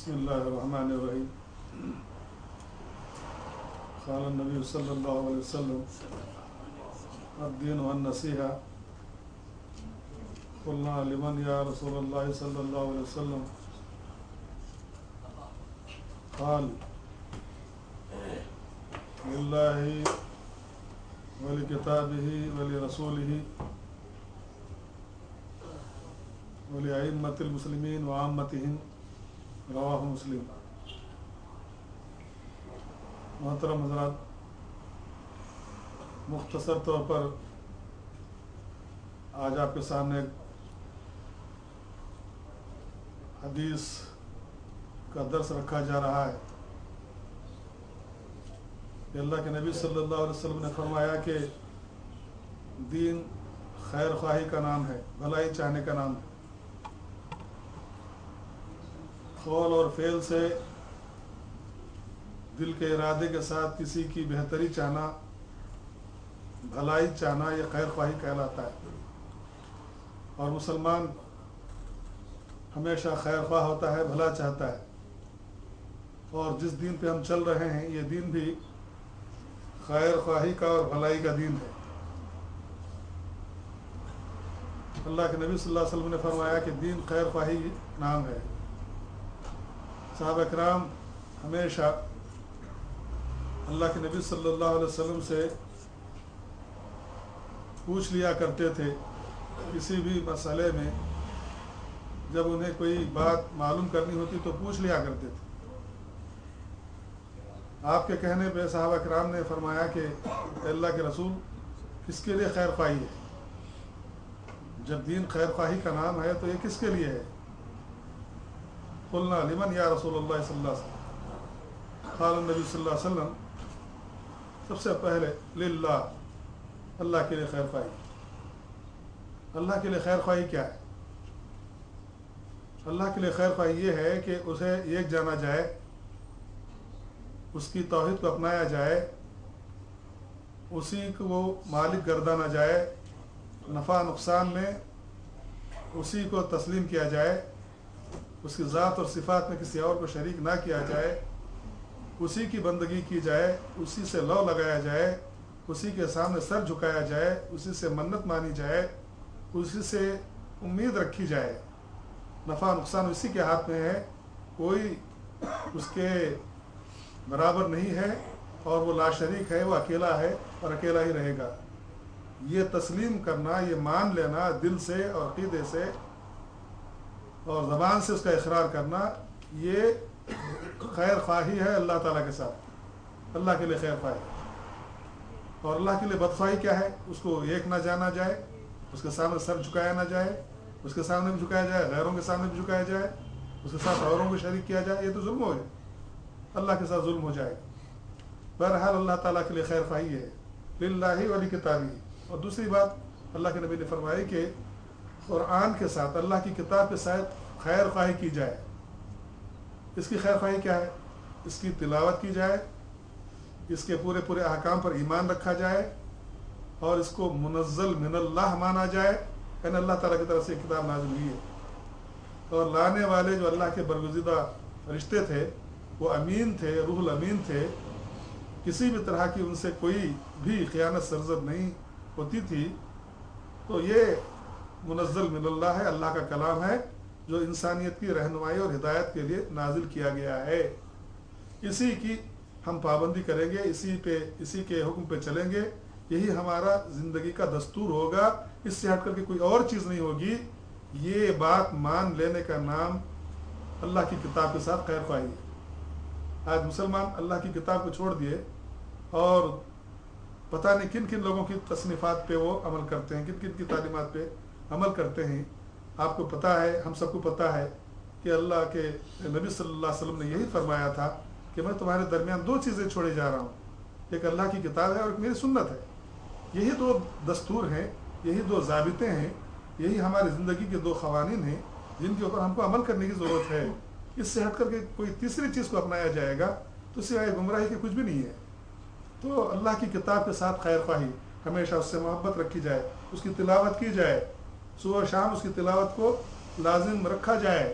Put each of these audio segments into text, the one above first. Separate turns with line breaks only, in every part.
بسم الله الرحمن الرحيم. قال النبي صلى الله عليه وسلم الدين والنصيحة. قلنا لمن يا رسول الله صلى الله عليه وسلم؟ قال لله ولكتابه ولرسوله ولأئمة المسلمين وعامتهم. رواہ مسلم. محترم حضرات، مختصر طور پر آج آپ کے سامنے حدیث کا درس رکھا جا رہا ہے کہ اللہ کے نبی صلی اللہ علیہ وسلم نے فرمایا کہ دین خیر خواہی کا نام ہے، بھلائی چاہنے کا نام ہے. قول اور فعل سے دل کے ارادے کے ساتھ کسی کی بہتری چاہنا، بھلائی چاہنا، یہ خیر خواہی کہلاتا ہے. اور مسلمان ہمیشہ خیر خواہ ہوتا ہے، بھلا چاہتا ہے. اور جس دین پہ ہم چل رہے ہیں یہ دین بھی خیر خواہی کا اور بھلائی کا دین ہے. اللہ کے نبی صلی اللہ علیہ وسلم نے فرمایا کہ دین خیر خواہی نام ہے. صحابہ کرام ہمیشہ اللہ کے نبی صلی اللہ علیہ وسلم سے پوچھ لیا کرتے تھے کسی بھی مسئلے میں. جب انہیں کوئی بات معلوم کرنی ہوتی تو پوچھ لیا کرتے تھے. آپ کے کہنے پہ صحابہ کرام نے فرمایا کہ اللہ کے رسول کس کے لیے خیر خواہی ہے؟ جب دین خیر خواہی کا نام ہے تو یہ کس کے لیے ہے؟ قلنا لمن یا رسول اللہ صلی اللہ علیہ وسلم؟ قال النبی صلی اللہ علیہ وسلم سب سے پہلے للہ، اللہ کے لیے خیر خواہی. اللہ کے لیے خیر خواہی کیا ہے؟ اللہ کے لیے خیر خواہی یہ ہے کہ اسے ایک جانا جائے، اس کی توحید کو اپنایا جائے، اسی کو مالک گردانا جائے، نفع نقصان میں اسی کو تسلیم کیا جائے، اس کی ذات اور صفات میں کسی اور کو شریک نہ کیا جائے، اسی کی بندگی کی جائے، اسی سے لو لگایا جائے، اسی کے سامنے سر جھکایا جائے، اسی سے منت مانی جائے، اسی سے امید رکھی جائے. نفع نقصان اسی کے ہاتھ میں ہے، کوئی اس کے برابر نہیں ہے، اور وہ لا شریک ہے، وہ اکیلا ہے اور اکیلا ہی رہے گا. یہ تسلیم کرنا، یہ مان لینا دل سے اور عقیدے سے اور زبان سے اس کا اقرار کرنا، یہ خیر خواہی ہے اللہ تعالیٰ کے ساتھ. اللہ کے لیے خیر خواہی. اور اللہ کے لیے بدخواہی کیا ہے؟ اس کو ایک نہ جانا جائے، اس کے سامنے سر جھکایا نہ جائے، اس کے سامنے بھی جھکایا جائے، غیروں کے سامنے بھی جھکایا جائے، اس کے ساتھ اوروں کو شریک کیا جائے. یہ تو ظلم ہو جائے، اللہ کے ساتھ ظلم ہو جائے. بہرحال اللہ تعالیٰ کے لیے خیر خواہی ہے للہ ولکتابہ. اور دوسری بات اللہ کے نبی نے فرمائی کہ قرآن کے ساتھ، اللہ کی کتاب کے ساتھ خیر خواہی کی جائے. اس کی خیر خواہی کیا ہے؟ اس کی تلاوت کی جائے، اس کے پورے پورے احکام پر ایمان رکھا جائے، اور اس کو منزل من اللہ مانا جائے، یعنی اللہ تعالیٰ کی طرف سے کتاب نازل ہوئی ہے. اور لانے والے جو اللہ کے برگزیدہ فرشتے تھے وہ امین تھے، روح الامین تھے. کسی بھی طرح کی ان سے کوئی بھی خیانت سرزد نہیں ہوتی تھی. تو یہ منزل من اللہ ہے، اللہ کا کلام ہے جو انسانیت کی رہنمائی اور ہدایت کے لیے نازل کیا گیا ہے. اسی کی ہم پابندی کریں گے، اسی کے حکم پہ چلیں گے. یہی ہمارا زندگی کا دستور ہوگا، اس سے ہٹ کر کے کوئی اور چیز نہیں ہوگی. یہ بات مان لینے کا نام اللہ کی کتاب کے ساتھ خیر خواہی ہے. آج مسلمان اللہ کی کتاب کو چھوڑ دیے اور پتہ نہیں کن کن لوگوں کی تصنیفات پہ وہ عمل کرتے ہیں، کن کن کی تعلیمات پہ عمل کرتے ہیں. آپ کو پتہ ہے، ہم سب کو پتہ ہے کہ اللہ کے نبی صلی اللہ علیہ وسلم نے یہی فرمایا تھا کہ میں تمہارے درمیان دو چیزیں چھوڑے جا رہا ہوں، ایک اللہ کی کتاب ہے اور ایک میری سنت ہے. یہی دو دستور ہیں، یہی دو ضابطے ہیں، یہی ہماری زندگی کے دو قوانین ہیں جن کے اوپر ہم کو عمل کرنے کی ضرورت ہے. اس سے ہٹ کر کے کوئی تیسری چیز کو اپنایا جائے گا تو سوائے گمراہی کے کچھ بھی نہیں ہے. تو اللہ کی کتاب کے ساتھ خیر خواہی، ہمیشہ اس سے محبت رکھی جائے، اس کی تلاوت کی جائے، صبح و شام اس کی تلاوت کو لازم رکھا جائے.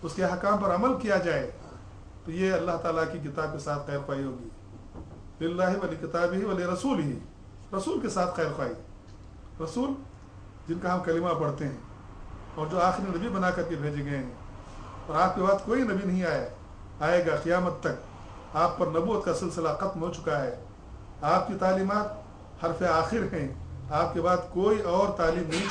اس کے अहकाम पर अमल किया जाए, तो ये अल्लाह ताला की किताब के साथ खैर ख्वाही होगी। लिल्लाहि व लिकिताबिही व लिरसूलिही, रसूल के साथ खैर ख्वाही, रसूल जिनका हम कलिमा पढ़ते हैं और जो आखिरी नबी बना करके भेजे गए हैं, और आपके बाद कोई नबी नहीं आएगा क़यामत तक, आप पर नबूवत का सिलसिला ख़त्म हो चुका है, आपकी तालीमात हरफ आखिर हैं, आपके बाद कोई और तालीम नहीं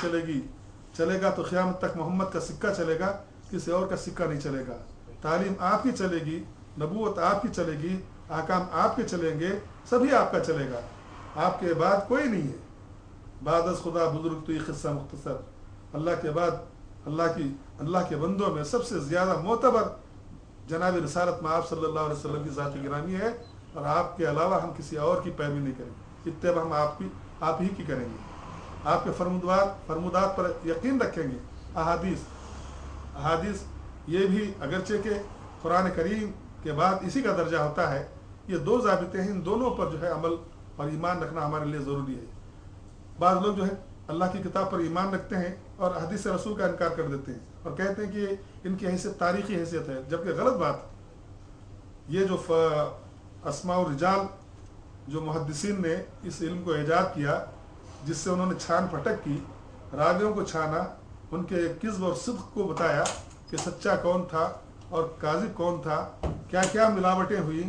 चलेगा तो क़यामत तक मोहम्मद का सिक्का चलेगा, किसी और का सिक्का नहीं चलेगा। तालीम आपकी चलेगी, नबूवत आपकी चलेगी, अहकाम आपके चलेंगे, सभी आपका चलेगा, आपके बाद कोई नहीं है। बाद खुदा बुजुर्ग तो ये क़िस्सा मुख्तसर, अल्लाह के बाद अल्लाह के बंदों में सबसे ज़्यादा मोतबर जनाब रिसालत में आप सल्लल्लाहु अलैहि वसल्लम की ज़ात गिरामी है, और आपके अलावा हम किसी और की पैरवी नहीं करेंगे, इत्तेबा हम आप ही की करेंगे, आपके फरमुदात पर यकीन रखेंगे। अहादीस ये भी अगरचे के कुरान करीम के बाद इसी का दर्जा होता है, ये दो ज़ाबिते हैं, इन दोनों पर जो है अमल और ईमान रखना हमारे लिए ज़रूरी है। बाद लोग जो है अल्लाह की किताब पर ईमान रखते हैं और हदीस रसूल का इनकार कर देते हैं और कहते हैं कि इनकी हैसियत तारीख़ी हैसियत है, जबकि गलत बात। ये जो अस्मा और रिजाल जो मुहद्दिसीन ने इस इल्म को ईजाद किया, जिससे उन्होंने छान फटक की, रावियों को छाना, उनके किज़्ब और सिद्क़ को बताया कि सच्चा कौन था और काज़िब कौन था, क्या क्या मिलावटें हुई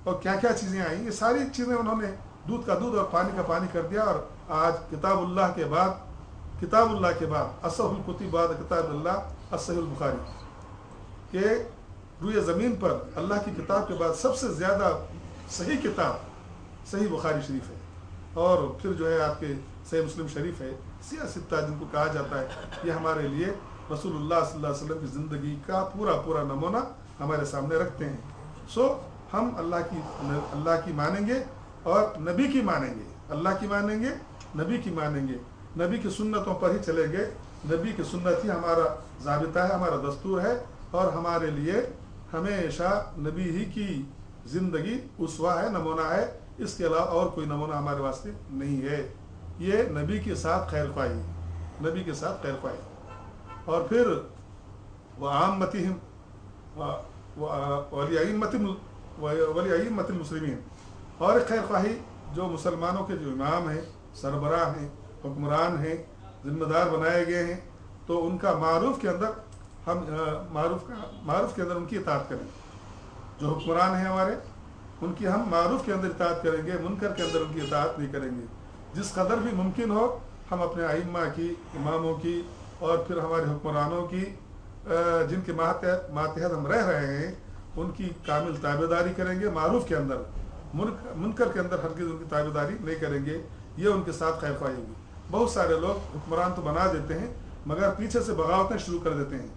और क्या क्या चीज़ें आई, ये सारी चीज़ें उन्होंने दूध का दूध और पानी का पानी कर दिया। और आज किताबुल्लाह के बाद असहुल कुतुब बाद किताबुल्लाह असहुल बुखारी के रूए ज़मीन पर अल्लाह की किताब के बाद सबसे ज़्यादा सही किताब सही बुखारी शरीफ है, और फिर जो है आपके सही मुस्लिम शरीफ है, सियासित्ता जिनको कहा जाता है, ये हमारे लिए रसूलुल्लाह सल्लल्लाहु अलैहि वसल्लम की ज़िंदगी का पूरा नमूना हमारे सामने रखते हैं। सो हम अल्लाह की मानेंगे और नबी की मानेंगे, अल्लाह की मानेंगे, नबी की मानेंगे, नबी की सुन्नतों पर ही चलेंगे। नबी की सुन्नत ही हमारा ज़ाबिता है, हमारा दस्तूर है, और हमारे लिए हमेशा नबी ही की ज़िंदगी उसवा है, नमूना है, इसके अलावा और कोई नमूना हमारे वास्ते नहीं है। ये नबी के साथ खैर ख्वाही, नबी के साथ खैर ख्वाही। और फिर वह आम्मतिहिम वलिअइम्मतिल मुस्लिमीन, और खैर ख्वाही जो मुसलमानों के जो इमाम हैं, सरबराह हैं, हुक्मरान हैं, ज़िम्मेदार बनाए गए हैं, तो उनका मारूफ के अंदर हम मारूफ के अंदर उनकी इताअत करें। जो हुक्मरान हैं हमारे, उनकी हम मारूफ के अंदर इताअत करेंगे, मुनकर के अंदर उनकी इताअत नहीं करेंगे। जिस कदर भी मुमकिन हो हम अपने आइम्मा की, इमामों की, और फिर हमारे हुक्मरानों की, जिनके मातहत हम रह रहे हैं, उनकी कामिल ताबेदारी करेंगे मारूफ के अंदर, मुनकर के अंदर हरगिज़ उनकी ताबेदारी नहीं करेंगे। ये उनके साथ खैर ख्वाही होगी। बहुत सारे लोग हुक्मरान तो बना देते हैं, मगर पीछे से बगावतें शुरू कर देते हैं,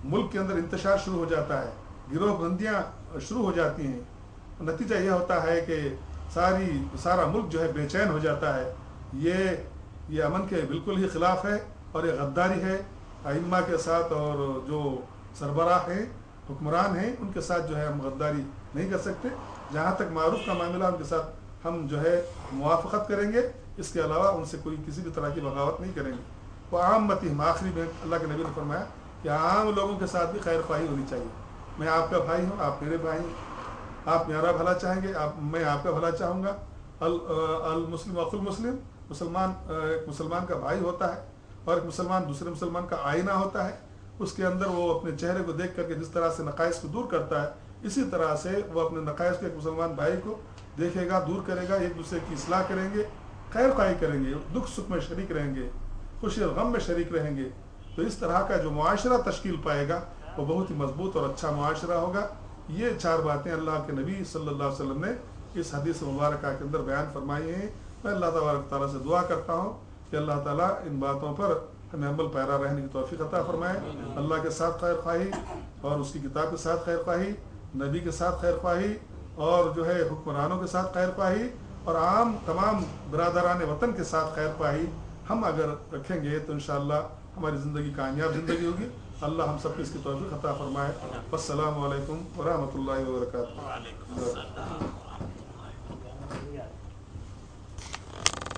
मुल्क के अंदर इंतशार शुरू हो जाता है, गिरोहबंदियाँ शुरू हो जाती हैं। नतीजा यह होता है कि सारा मुल्क जो है बेचैन हो जाता है। ये अमन के बिल्कुल ही ख़िलाफ़ है, और ये गद्दारी है आइम्मा के साथ, और जो सरबराह हैं, हुक्मरान हैं, उनके साथ जो है हम गद्दारी नहीं कर सकते। जहाँ तक मारूफ का मामला, उनके साथ हम जो है मुवाफ़क़त करेंगे, इसके अलावा उनसे कोई किसी भी तरह की बगावत नहीं करेंगे। वो आम्मती, आखिरी में अल्लाह के नबी ने फरमाया कि आम लोगों के साथ भी खैर ख्वाही होनी चाहिए। मैं आपका भाई हूँ, आप मेरे भाई हैं, आप मेरा भला चाहेंगे, मैं आपका भला चाहूँगा। अल मुस्लिम अकुल मुस्लिम, एक मुसलमान का भाई होता है, और एक मुसलमान दूसरे मुसलमान का आईना होता है। उसके अंदर वो अपने चेहरे को देख करके जिस तरह से नकाइस को दूर करता है, इसी तरह से वो अपने नकाइस को एक मुसलमान भाई को देखेगा, दूर करेगा, एक दूसरे की इस्लाह करेंगे, खैर ख्वाही करेंगे, दुख सुख में शरीक रहेंगे, खुशी और गम में शरीक रहेंगे। तो इस तरह का जो मुआशरा तश्कील पाएगा वो बहुत ही मजबूत और अच्छा मुआशरा होगा। ये 4 बातें अल्लाह के नबी सल्लल्लाहु अलैहि वसल्लम ने इस हदीस मुबारक के अंदर बयान फरमाई हैं। मैं अल्लाह तबारक तआला से दुआ करता हूँ कि अल्लाह ताला इन बातों पर हमें अमल पैरा रहने की तौफीक अता फरमाए। अल्लाह के साथ खैर ख्वाही, और उसकी किताब के साथ खैर ख्वाही, नबी के साथ खैर ख्वाही, और जो है हुक्मरानों के साथ खैर ख्वाही, और आम तमाम बरादरान वतन के साथ खैर ख्वाही हम अगर रखेंगे तो इंशाअल्लाह हमारी ज़िंदगी कामयाब ज़िंदगी होगी। अल्लाह हम सबको इसकी तौफीक अता फरमाए। अस्सलामु अलैकुम व रहमतुल्लाहि व बरकातुहू।